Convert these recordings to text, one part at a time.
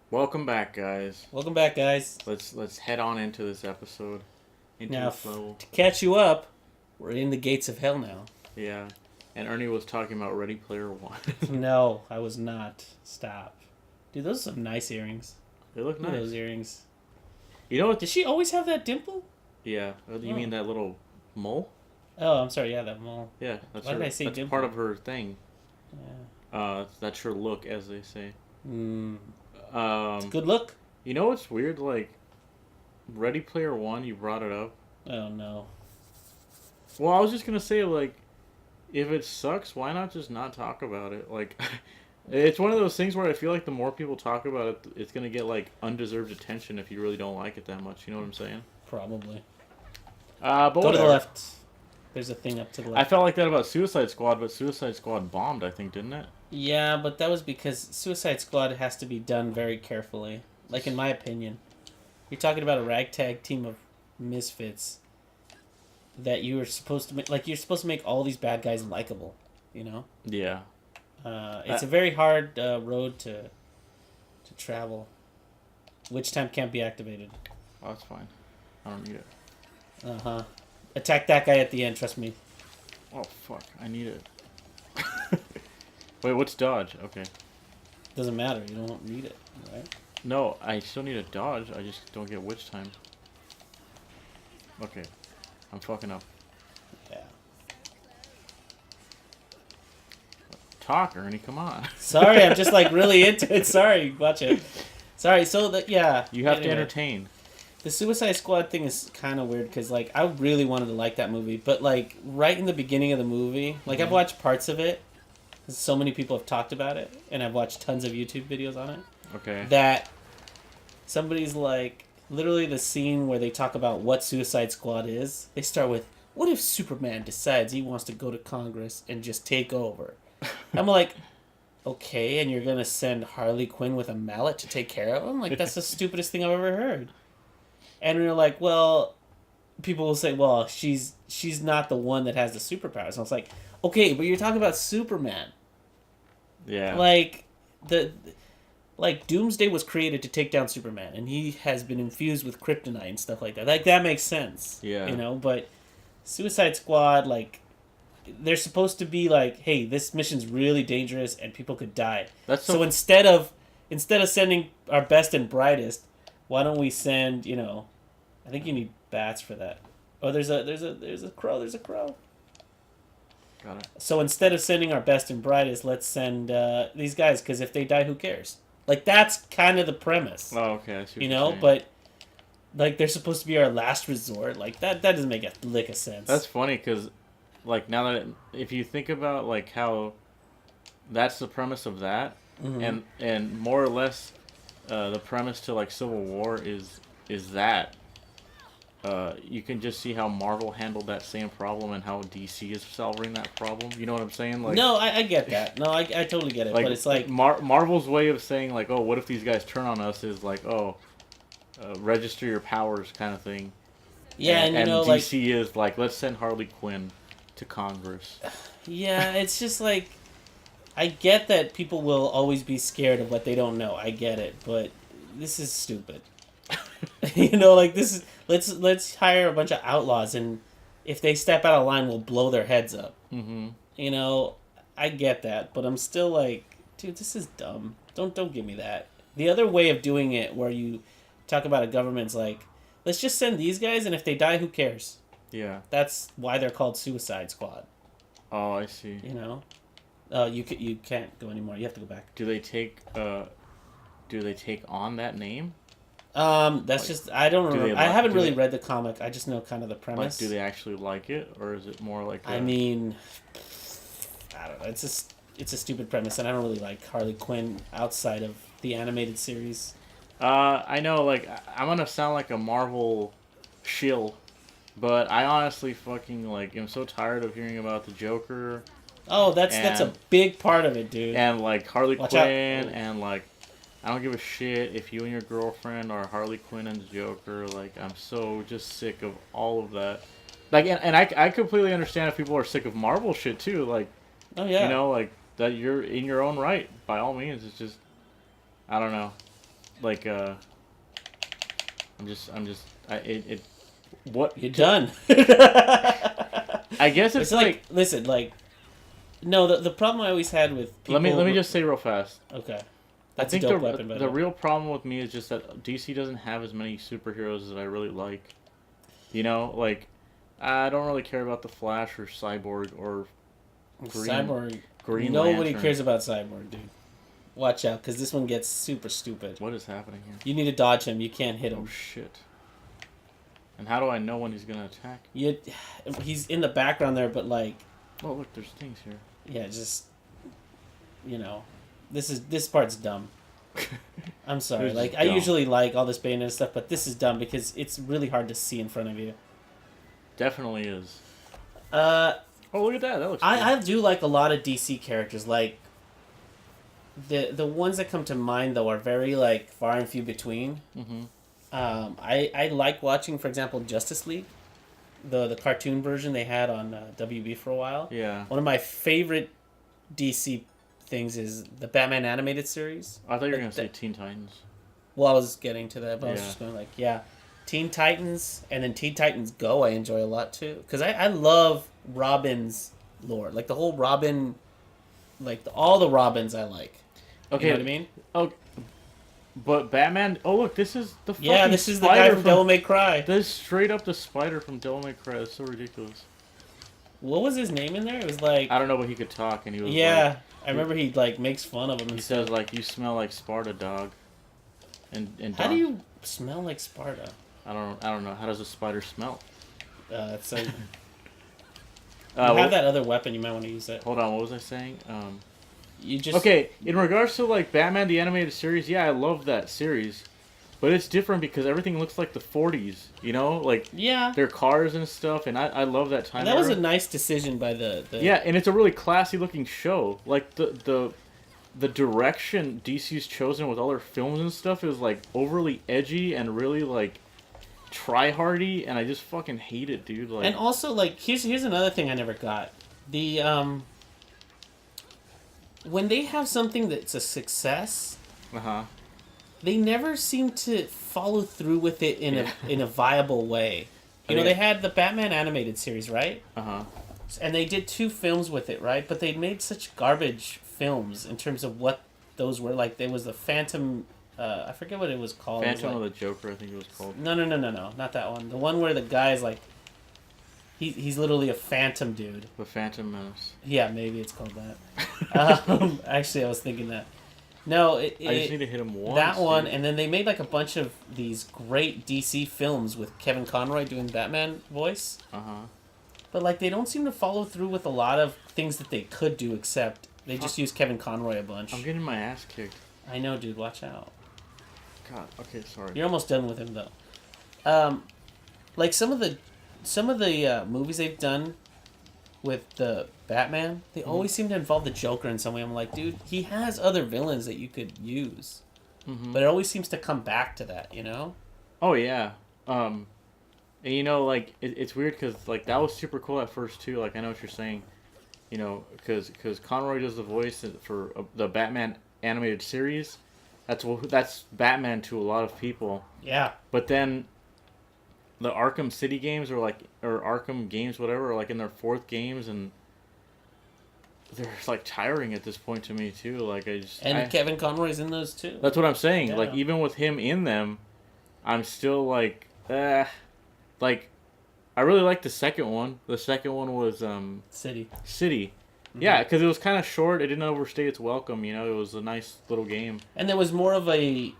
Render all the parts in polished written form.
Welcome back, guys. Welcome back, guys. Let's head on into this episode, into Now, this level. to catch you up, we're in the gates of hell now. Yeah, and Ernie was talking about Ready Player One. No, I was not. Stop. Dude, those are some nice earrings. They look Look at those nice. earrings. You know what? Did she always have that dimple? Yeah. You Oh. mean that little mole? Oh, I'm sorry. Yeah, that mole. Yeah, that's Why her. did I say That's dimple? part of her thing. Yeah. That's her look, as they say. Mm. It's a Um, good look. you know what's weird? Like Ready Player One, you brought it up. Oh, no. Well, I was just gonna say, like, if it sucks, why not just not talk about it? Like, it's one of those things where I feel like the more people talk about it, it's gonna get like undeserved attention if you really don't like it that much. You know what I'm saying? Probably. But Go to the whatever. left. There's a thing up to the I left. felt like that about Suicide Squad, but Suicide Squad bombed, I think, didn't it? Yeah, but that was because Suicide Squad has to be done very carefully. Like, in my opinion. You're talking about a ragtag team of misfits that you were supposed to make. Like, you're supposed to make all these bad guys likable, you know? Yeah. It's a very hard road to travel. Witch time can't be activated. Oh, that's fine. I don't need it. Uh-huh. Attack that guy at the end, trust me. Oh fuck, I need it. Wait, what's dodge? Okay. Doesn't matter, you don't need it, right? No, I still need a dodge. I just don't get witch time. Okay, I'm fucking up. Yeah. Talk, Ernie. Come on. Sorry, I'm just like really into it. Sorry, watch it. Sorry, so that yeah. You have to anyway. entertain. The Suicide Squad thing is kind of weird because like I really wanted to like that movie, but like right in the beginning of the movie, like I've watched parts of it. 'Cause so many people have talked about it, and I've watched tons of YouTube videos on it. Okay. That somebody's like literally the scene where they talk about what Suicide Squad is. They start with, "What if Superman decides he wants to go to Congress and just take over?" I'm like, okay, and you're gonna send Harley Quinn with a mallet to take care of him? Like that's the stupidest thing I've ever heard. And we're like, well, people will say, well, she's not the one that has the superpowers. And I was like, okay, but you're talking about Superman. Yeah. Like the like Doomsday was created to take down Superman, and he has been infused with kryptonite and stuff like that. Like that makes sense. Yeah. You know, but Suicide Squad, like they're supposed to be like, hey, this mission's really dangerous and people could die. That's So instead of sending our best and brightest, why don't we send, I think you need bats for that. Oh, there's a crow, there's a crow. Got it. So instead of sending our best and brightest, let's send these guys because if they die, who cares? Like that's kind of the premise, Oh, okay. I see what you you're know. saying. But like they're supposed to be our last resort. Like that doesn't make a lick of sense. That's funny because, like, now that if you think about like how that's the premise of that, and more or less, the premise to like Civil War is that. You can just see how Marvel handled that same problem and how DC is solving that problem. You know what I'm saying? Like, no, I get that. No, I totally get it. like But it's like Marvel's way of saying like, oh, what if these guys turn on us is like, oh, register your powers kind of thing. yeah, and you and know, like DC is like, let's send Harley Quinn to Congress. yeah, it's just like I get that people will always be scared of what they don't know. I get it, but this is stupid. Like this is let's hire a bunch of outlaws, and if they step out of line, we'll blow their heads up. Mm-hmm. You know, I get that, but I'm still like, dude, this is dumb. Don't give me that. The other way of doing it, where you talk about a government's like, let's just send these guys, and if they die, who cares? Yeah. That's why they're called Suicide Squad. Oh, I see. You know, you can't go anymore. You have to go back. Do they take on that name? That's Like, just I don't do they remember. I like- haven't do really they- read the comic. I just know kind of the Like, premise. do they actually like it, or is it more like? I mean, I don't know. It's a stupid premise, and I don't really like Harley Quinn outside of the animated series. I know, like, I'm gonna sound like a Marvel shill, but I honestly fucking like am so tired of hearing about the Joker Oh, that's a And- big part of it, dude. and like Harley Watch out. Quinn and like I don't give a shit if you and your girlfriend are Harley Quinn and the Joker. Like, I'm so just sick of all of that. Like, and I completely understand if people are sick of Marvel shit too. Like, Oh yeah. like that you're in your own right by all means. It's just I don't know. like it what You're done. I guess it's like listen, like, no, the problem I always had with people... let me just say real fast. Okay. I That's think a dope weapon, by the the way. real problem with me is just that DC doesn't have as many superheroes that I really like. You know, like I don't really care about the Flash or Cyborg or Cyborg. Green Nobody Lantern. cares about Cyborg, dude. Watch out, because this one gets super stupid. What is happening here? You need to dodge him. You can't hit him. Oh shit. And how do I know when he's gonna attack? He's in the background there, but like... Oh look, there's things here. Yeah, just... You know... This part's dumb. I'm sorry. Like, I usually like all this Bayonetta stuff, but this is dumb because it's really hard to see in front of you. Definitely is. Oh, look at that. That looks cool. I do like a lot of DC characters. Like, the ones that come to mind, though, are very, like, far and few between. Mm-hmm. I like watching, for example, Justice League. The cartoon version they had on WB for a while. Yeah. One of my favorite DC things is the Batman animated series. I thought you were going to say Teen Titans. Well, I was getting to that, but I was Yeah. just going like, yeah. Teen Titans, and then Teen Titans Go I enjoy a lot, too. Because I love Robin's lore. Like, the whole Robin... Like, all the Robins I like. Okay. You know what I mean? Oh, but Batman... Oh, look, this is the fucking Yeah, this is the guy from Devil May Cry. This is straight up the spider from Devil May Cry. That's so ridiculous. What was his name in there? It was like... I don't know, but he could talk, and he was Yeah, like... I remember he, like, makes fun of him. He And says, like, you smell like Sparta, dog. And how do you smell like Sparta? I don't know. How does a spider smell? It's a... You Well, have that other weapon, you might want to use it. Hold on, what was I saying? You just... Okay, in regards to, like, Batman the Animated Series, yeah, I love that series. But it's different because everything looks like the 40s, you know? Like, Yeah. their cars and stuff, and I love that time And that was a era. nice decision by the... Yeah, and it's a really classy-looking show. Like, the direction DC's chosen with all their films and stuff is, like, overly edgy and really, like, try-hardy, and I just fucking hate it, dude. Like, And also, like, here's another thing I never got. The, when they have something that's a success, uh-huh. they never seem to follow through with it in a viable way. You know, Yeah. they had the Batman animated series, right? Uh-huh. And they did 2 films with it, right? But they made such garbage films in terms of what those were. Like, there was the Phantom... I forget what it was called. Phantom it was of the Joker, I think it was called. No, not that one. The one where the guy's like... He's literally a phantom dude. The Phantom Menace. Yeah, maybe it's called that. Actually, I was thinking that. No, I just need to hit him once. that one, dude. and then they made like a bunch of these great DC films with Kevin Conroy doing Batman voice. Uh-huh. But like they don't seem to follow through with a lot of things that they could do, except they just use Kevin Conroy a bunch. I'm getting my ass kicked. I know, dude. Watch out. God, okay, sorry. You're almost done with him though. Like some of the movies they've done with the Batman, they always seem to involve the Joker in some way. I'm like, dude, he has other villains that you could use, but it always seems to come back to that, you know? Oh, yeah. And you know, like, it's weird because, like, that was super cool at first, too. Like, I know what you're saying. You know, because Conroy does the voice for the Batman animated series. That's Batman to a lot of people. Yeah. But then the Arkham City games or Arkham games, whatever, are like in their 4th games, and they're like tiring at this point to me too. Like Kevin Conroy's in those too. That's what I'm saying. Yeah. Like even with him in them, I'm still like, like I really liked the second one. The second one was City. Mm-hmm. Yeah, because it was kind of short. It didn't overstay its welcome. You know, it was a nice little game. And there was more of a...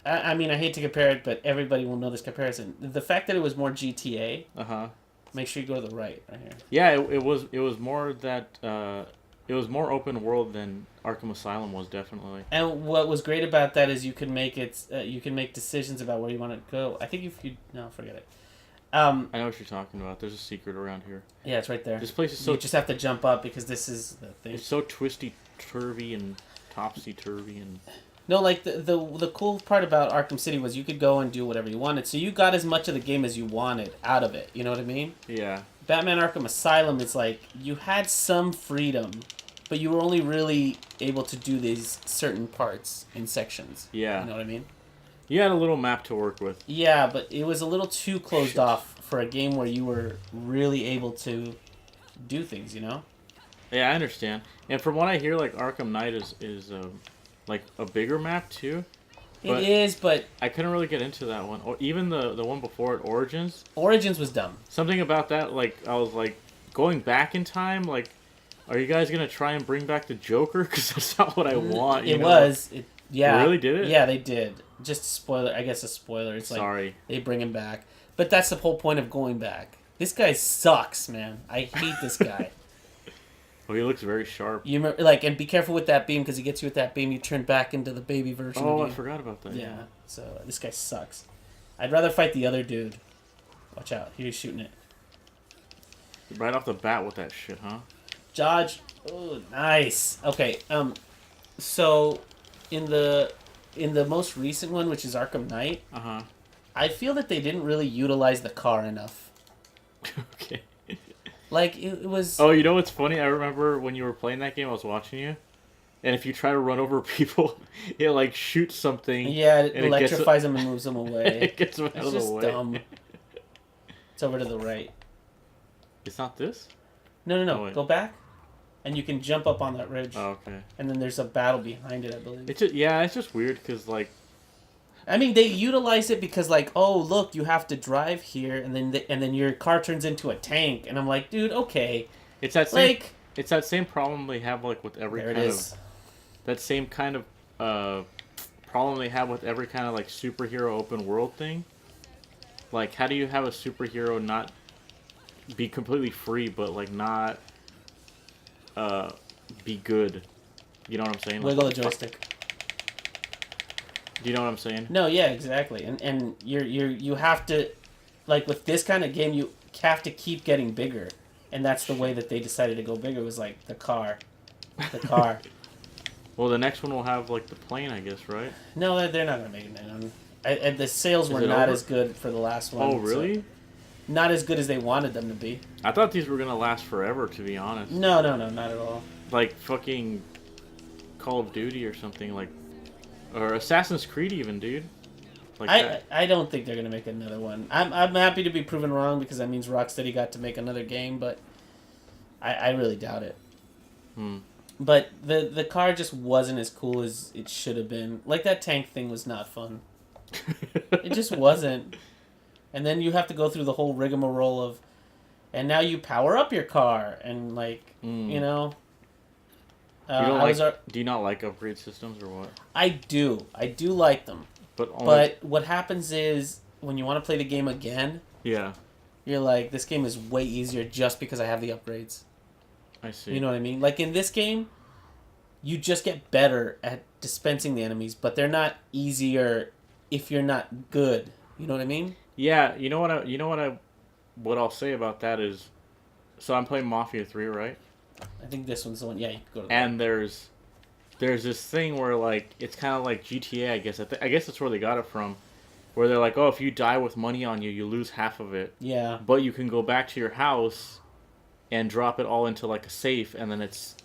I mean, I hate to compare it, but everybody will know this comparison. The fact that it was more GTA... Uh-huh. Make sure you go to the right here. Yeah, it was more that... it was more open world than Arkham Asylum was, definitely. And what was great about that is you can make you can make decisions about where you want to go. I think if you... No, forget it. I know what you're talking about. There's a secret around here. Yeah, it's right there. This place is so... You just have to jump up because this is the thing. It's so twisty-turvy and topsy-turvy and... No, like, the cool part about Arkham City was you could go and do whatever you wanted. So you got as much of the game as you wanted out of it. You know what I mean? Yeah. Batman Arkham Asylum, it's like you had some freedom, but you were only really able to do these certain parts in sections. Yeah. You know what I mean? You had a little map to work with. Yeah, but it was a little too closed off for a game where you were really able to do things, you know? Yeah, I understand. And from what I hear, like Arkham Knight is like a bigger map too. It is, but I couldn't really get into that one, or even the one before it, Origins. Origins was dumb. Something about that, like I was like going back in time. Like, are you guys gonna try and bring back the Joker? Because that's not what I want. It was. Yeah. They really did it? Yeah, they did. Just a spoiler. I guess a spoiler. It's Sorry. like they bring him back, but that's the whole point of going back. This guy sucks, man. I hate this guy. Oh, he looks very sharp. You remember, like, and be careful with that beam because he gets you with that beam. You turn back into the baby version. Oh, of I you. forgot about that. Yeah. So this guy sucks. I'd rather fight the other dude. Watch out! He's shooting it. Right off the bat with that shit, huh? Dodge. Oh, nice. Okay. So, in the most recent one, which is Arkham Knight, I feel that they didn't really utilize the car enough. Okay. Like it was. Oh, you know what's funny? I remember when you were playing that game, I was watching you, and if you try to run over people, it like shoots something. Yeah, it electrifies them and moves them away. It gets them out of the way. It's just dumb. It's over to the right. It's not this? No. Oh, Go back, and you can jump up on that ridge. Oh, okay. And then there's a battle behind it, I believe. It's just, yeah, it's just weird because like. I mean, they utilize it because, like, oh, look, you have to drive here, and then your car turns into a tank, and I'm like, dude, okay. It's that same. Like, it's that same problem they have like with every there kind it of. is. That same kind of problem they have with every kind of like superhero open world thing. Like, how do you have a superhero not be completely free, but like not be good? You know what I'm saying? Wiggle Like, the joystick. Do you know what I'm saying? No, yeah, exactly. And you have to, like, with this kind of game, you have to keep getting bigger. And that's the way that they decided to go bigger, was like the car. The car. Well, the next one will have like the plane, I guess, right? No, they're not going to make it. And the sales were not as good for the last one. Oh, really? So not as good as they wanted them to be. I thought these were going to last forever, to be honest. No, not at all. Like fucking Call of Duty or something, like. Or Assassin's Creed even, dude. Like I don't think they're going to make another one. I'm happy to be proven wrong because that means Rocksteady got to make another game, but I really doubt it. But the car just wasn't as cool as it should have been. Like, that tank thing was not fun. It just wasn't. And then you have to go through the whole rigmarole of, and now you power up your car, and like, you know. Do you not like upgrade systems or what? I do like them. But what happens is when you want to play the game again, you're like, this game is way easier just because I have the upgrades. I see. You know what I mean? Like in this game, you just get better at dispensing the enemies, but they're not easier if you're not good. You know what I mean? Yeah. What I'll say about that is, so I'm playing Mafia 3, right? I think this one's the one. Yeah, you can go to and there's this thing where like it's kind of like GTA, I guess. I guess that's where they got it from, where they're like, oh, if you die with money on you, you lose half of it. Yeah. But you can go back to your house and drop it all into like a safe, and then it's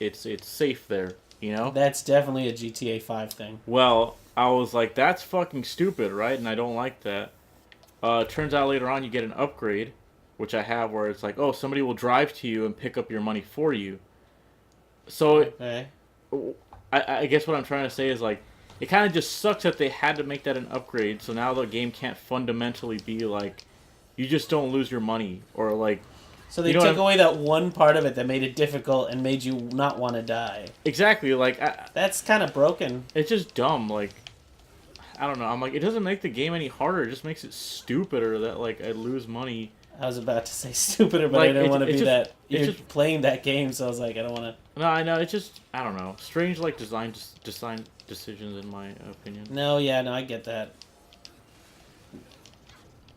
safe there. You know. That's definitely a GTA 5 thing. Well, I was like, that's fucking stupid, right? And I don't like that. Turns out later on you get an upgrade, which I have, where it's like, oh, somebody will drive to you and pick up your money for you. So, okay. I guess what I'm trying to say is, like, it kind of just sucks that they had to make that an upgrade, so now the game can't fundamentally be, like, you just don't lose your money, or, like... So they took away that one part of it that made it difficult and made you not want to die. Exactly, like... That's kind of broken. It's just dumb, like... I don't know, I'm like, it doesn't make the game any harder, it just makes it stupider that, like, I lose money... I was about to say stupider, but like, I didn't want to be that. You're just playing that game, so I was like, I don't want to. No, I know. It's just, I don't know. Strange, like, design decisions, in my opinion. No, I get that.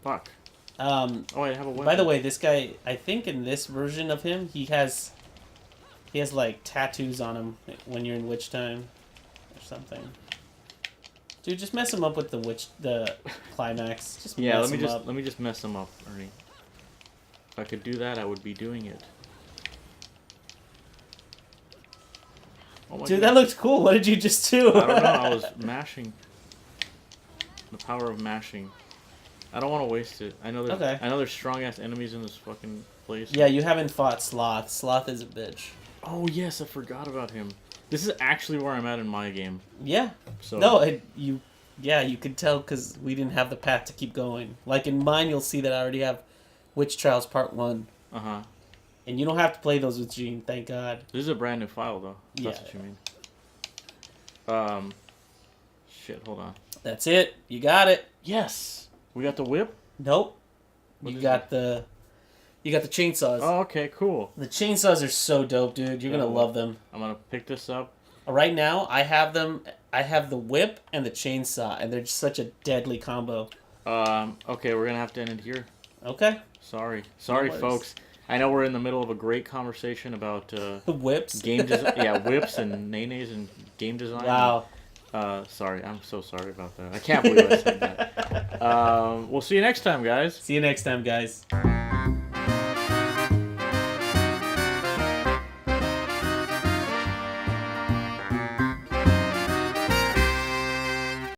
Fuck. Oh, I have a weapon. By the way, this guy, I think in this version of him, he has like tattoos on him when you're in Witch Time, or something. Dude, just mess him up with the climax. Just let me just mess him up, Ernie. If I could do that, I would be doing it. Oh my Dude, God. that looked cool. What did you just do? I don't know. I was mashing. The power of mashing. I don't want to waste it. I know there's. Okay. I know there's strong ass enemies in this fucking place. Yeah, you haven't fought Sloth. Sloth is a bitch. Oh yes, I forgot about him. This is actually where I'm at in my game. Yeah. So. No, yeah, you could tell because we didn't have the path to keep going. Like in mine, you'll see that I already have Witch Trials Part 1. Uh-huh. And you don't have to play those with Gene, thank God. This is a brand new file, though. That's Yeah. what you mean. Shit, hold on. That's it. You got it. Yes! We got the whip? Nope. What You is got the chainsaws. Oh, okay, cool. The chainsaws are so dope, dude. You're gonna love them. I'm gonna pick this up. Right now, I have them. I have the whip and the chainsaw, and they're just such a deadly combo. Okay, we're gonna have to end it here. Okay. Sorry, No worries. folks. I know we're in the middle of a great conversation about Whips. game design. Yeah, whips and nays and game design. Wow. Sorry, I'm so sorry about that. I can't believe I said that. We'll see you next time, guys. See you next time, guys.